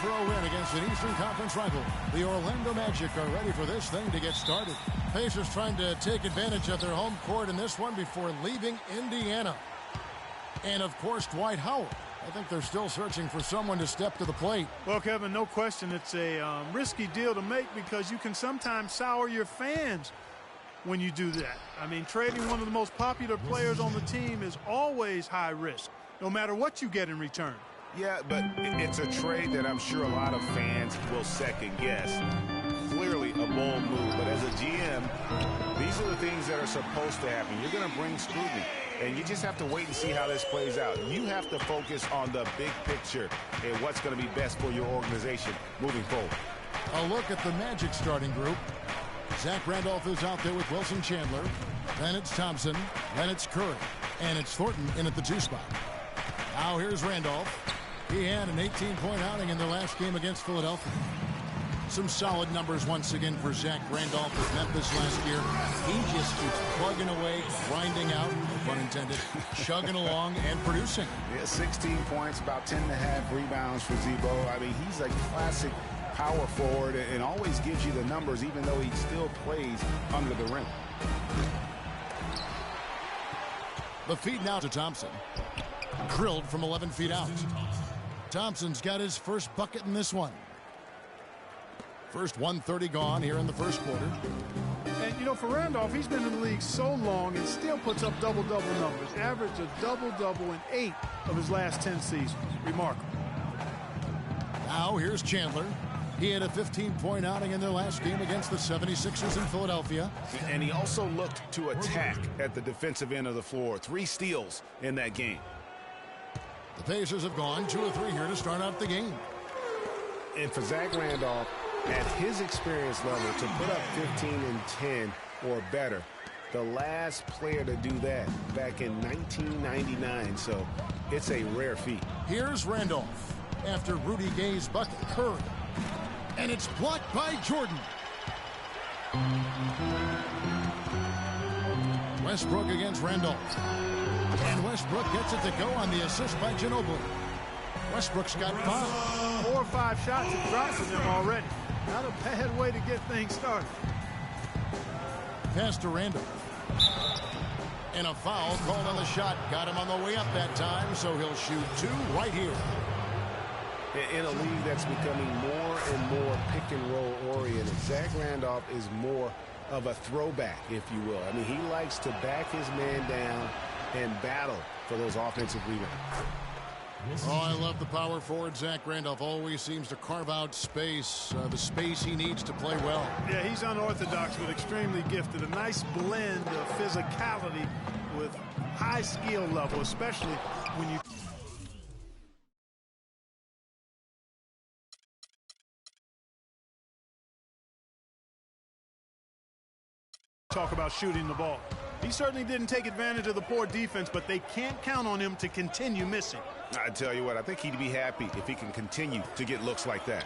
for a win against an Eastern Conference rival. The Orlando Magic are ready for this thing to get started. Pacers trying to take advantage of their home court in this one before leaving Indiana. And, of course, Dwight Howard. I think they're still searching for someone to step to the plate. Well, Kevin, no question it's a risky deal to make because you can sometimes sour your fans when you do that. I mean, trading one of the most popular players on the team is always high risk, no matter what you get in return. Yeah, but it's a trade that I'm sure a lot of fans will second guess. Clearly a bold move, but as a GM, these are the things that are supposed to happen. You're going to bring scrutiny, and you just have to wait and see how this plays out. You have to focus on the big picture and what's going to be best for your organization moving forward. A look at the Magic starting group. Zach Randolph is out there with Wilson Chandler. Then it's Thompson. Then it's Curry. And it's Thornton in at the 2 spot. Now here's Randolph. He had an 18-point outing in their last game against Philadelphia. Some solid numbers once again for Zach Randolph with Memphis last year. He just keeps plugging away, grinding out, no pun intended, chugging along and producing. Yeah, 16 points, about 10.5 rebounds for Zebo. I mean, he's a classic power forward and always gives you the numbers even though he still plays under the rim. The feed now to Thompson. Drilled from 11 feet out. Thompson's got his first bucket in this one. First 1:30 gone here in the first quarter. And, you know, for Randolph, he's been in the league so long and still puts up double-double numbers. Average a double-double in 8 of his last 10 seasons. Remarkable. Now here's Chandler. He had a 15-point outing in their last game against the 76ers in Philadelphia. And he also looked to attack at the defensive end of the floor. 3 steals in that game. The Pacers have gone 2 of 3 here to start out the game. And for Zach Randolph, at his experience level, to put up 15 and 10 or better, the last player to do that back in 1999, so it's a rare feat. Here's Randolph after Rudy Gay's bucket. Curry. And it's blocked by Jordan. Westbrook against Randolph. And Westbrook gets it to go on the assist by Ginobili. Westbrook's got 5. 4 or 5 shots have dropped for them already. Not a bad way to get things started. Pass to Randolph. And a foul called on the shot. Got him on the way up that time, so he'll shoot 2 right here. In a league that's becoming more and more pick-and-roll oriented, Zach Randolph is more of a throwback, if you will. I mean, he likes to back his man down and battle for those offensive rebounds. Oh, I love the power forward. Zach Randolph always seems to carve out space, the space he needs to play well. Yeah, he's unorthodox but extremely gifted. A nice blend of physicality with high skill level, especially when you talk about shooting the ball. He certainly didn't take advantage of the poor defense, but they can't count on him to continue missing. I tell you what, I think he'd be happy if he can continue to get looks like that.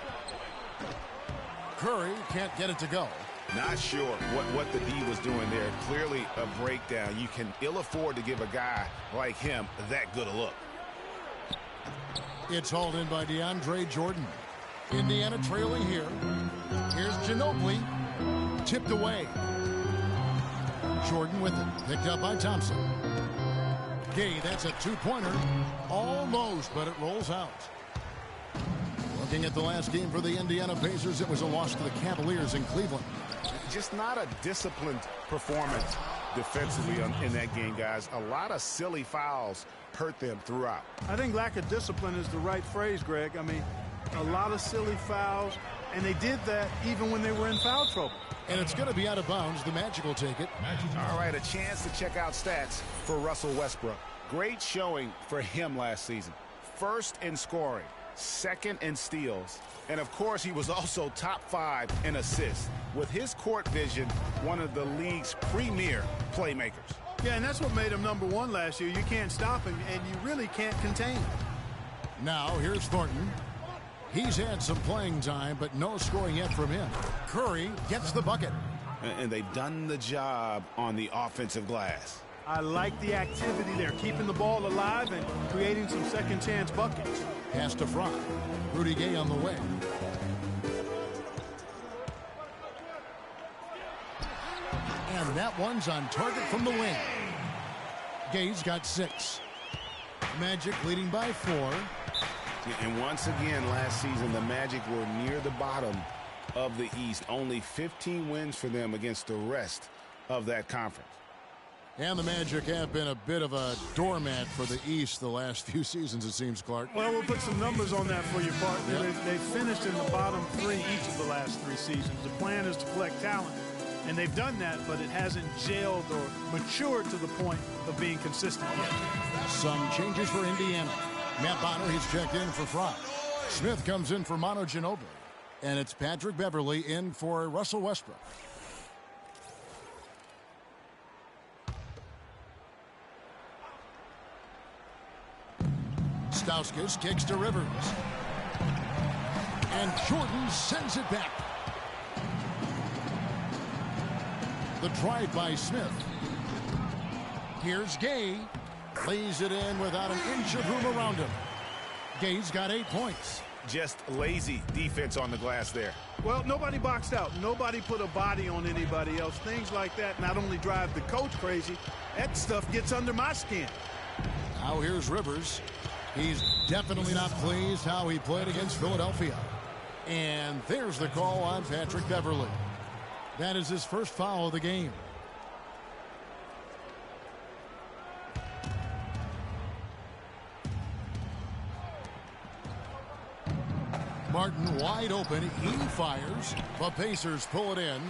Curry can't get it to go. Not sure what the D was doing there. Clearly a breakdown. You can ill afford to give a guy like him that good a look. It's hauled in by DeAndre Jordan. Indiana trailing here. Here's Ginobili. Tipped away. Jordan with it. Picked up by Thompson. Gay, that's a 2-pointer. Almost, but it rolls out. Looking at the last game for the Indiana Pacers, it was a loss to the Cavaliers in Cleveland. Just not a disciplined performance defensively in that game, guys. A lot of silly fouls hurt them throughout. I think lack of discipline is the right phrase, Greg. I mean, a lot of silly fouls, and they did that even when they were in foul trouble. And it's going to be out of bounds. The Magic will take it. All right, a chance to check out stats for Russell Westbrook. Great showing for him last season. First in scoring, second in steals, and of course he was also top 5 in assists. With his court vision, one of the league's premier playmakers. Yeah, and that's what made him #1 last year. You can't stop him, and you really can't contain him. Now here's Thornton. He's had some playing time, but no scoring yet from him. Curry gets the bucket. And they've done the job on the offensive glass. I like the activity there, keeping the ball alive and creating some second-chance buckets. Pass to Fry. Rudy Gay on the way. And that one's on target from the wing. Gay's got 6. Magic leading by 4. And once again, last season, the Magic were near the bottom of the East. Only 15 wins for them against the rest of that conference. And the Magic have been a bit of a doormat for the East the last few seasons, it seems, Clark. Well, we'll put some numbers on that for you, partner. Yep. They've finished in the bottom 3 each of the last 3 seasons. The plan is to collect talent, and they've done that, but it hasn't gelled or matured to the point of being consistent yet. Some changes for Indiana. Matt Bonner, he's checked in for Fry. Smith comes in for Manu Ginobili. And it's Patrick Beverley in for Russell Westbrook. Stauskas kicks to Rivers. And Jordan sends it back. The drive by Smith. Here's Gay. Lays it in without an inch of room around him. Gay's got 8 points. Just lazy defense on the glass there. Well, nobody boxed out. Nobody put a body on anybody else. Things like that not only drive the coach crazy, that stuff gets under my skin. Now here's Rivers. He's definitely not pleased how he played against Philadelphia. And there's the call on Patrick Beverley. That is his first foul of the game. Martin wide open. He fires. The Pacers pull it in.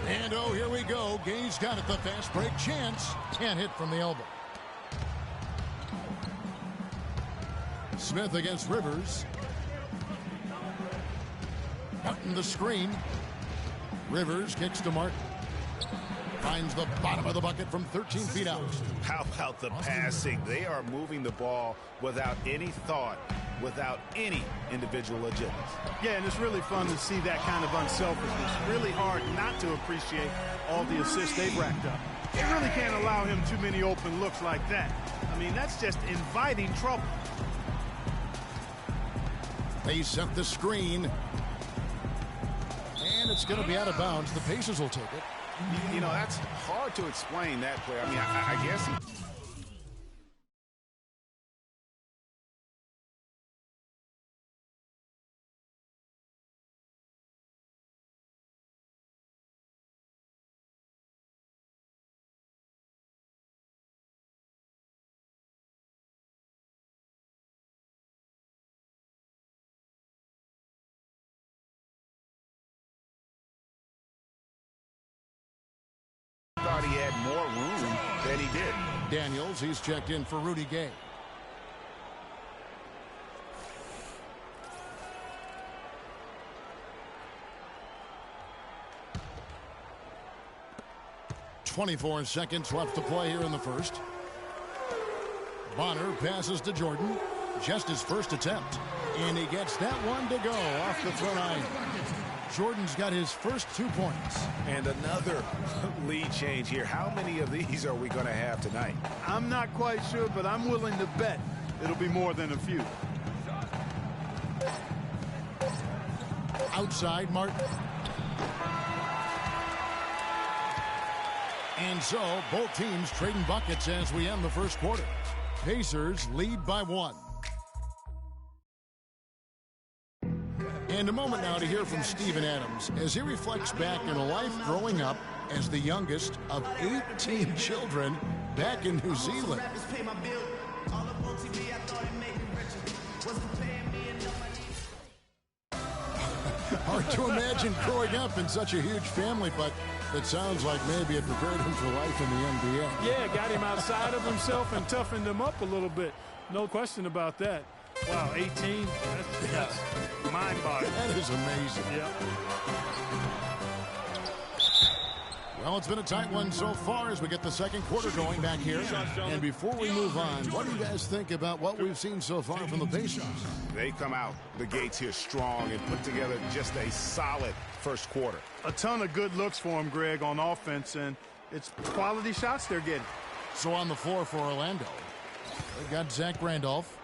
And oh, here we go. Gay's got it. The fast break chance. Can't hit from the elbow. Smith against Rivers. Martin the screen. Rivers kicks to Martin. Finds the bottom of the bucket from 13 feet out. How about the passing? They are moving the ball without any thought, without any individual agility. Yeah, and it's really fun to see that kind of unselfishness. Really hard not to appreciate all the assists they've racked up. They really can't allow him too many open looks like that. I mean, that's just inviting trouble. They set the screen. And it's going to be out of bounds. The Pacers will take it. You know, that's hard to explain that play. I mean, I guess he... thought he had more room than he did. Daniels, he's checked in for Rudy Gay. .24 seconds left to play here in the first. Bonner passes to Jordan. Just his first attempt. And he gets that one to go off the front line. Jordan's got his first 2 points. And another lead change here. How many of these are we going to have tonight? I'm not quite sure, but I'm willing to bet it'll be more than a few. Outside, Martin. And so, both teams trading buckets as we end the first quarter. Pacers lead by 1. And a moment now to hear from Steven Adams as he reflects back on a life growing up as the youngest of 18 children back in New Zealand. Hard to imagine growing up in such a huge family, but it sounds like maybe it prepared him for life in the NBA. Yeah, got him outside of himself and toughened him up a little bit. No question about that. Wow, 18, that's mind-boggling. That is amazing. Yeah. Well, it's been a tight one so far as we get the second quarter going back here. And before we move on, what do you guys think about what we've seen so far from the Pacers? They come out the gates here strong and put together just a solid first quarter. A ton of good looks for him, Greg, on offense, and it's quality shots they're getting. So on the floor for Orlando, they've got Zach Randolph.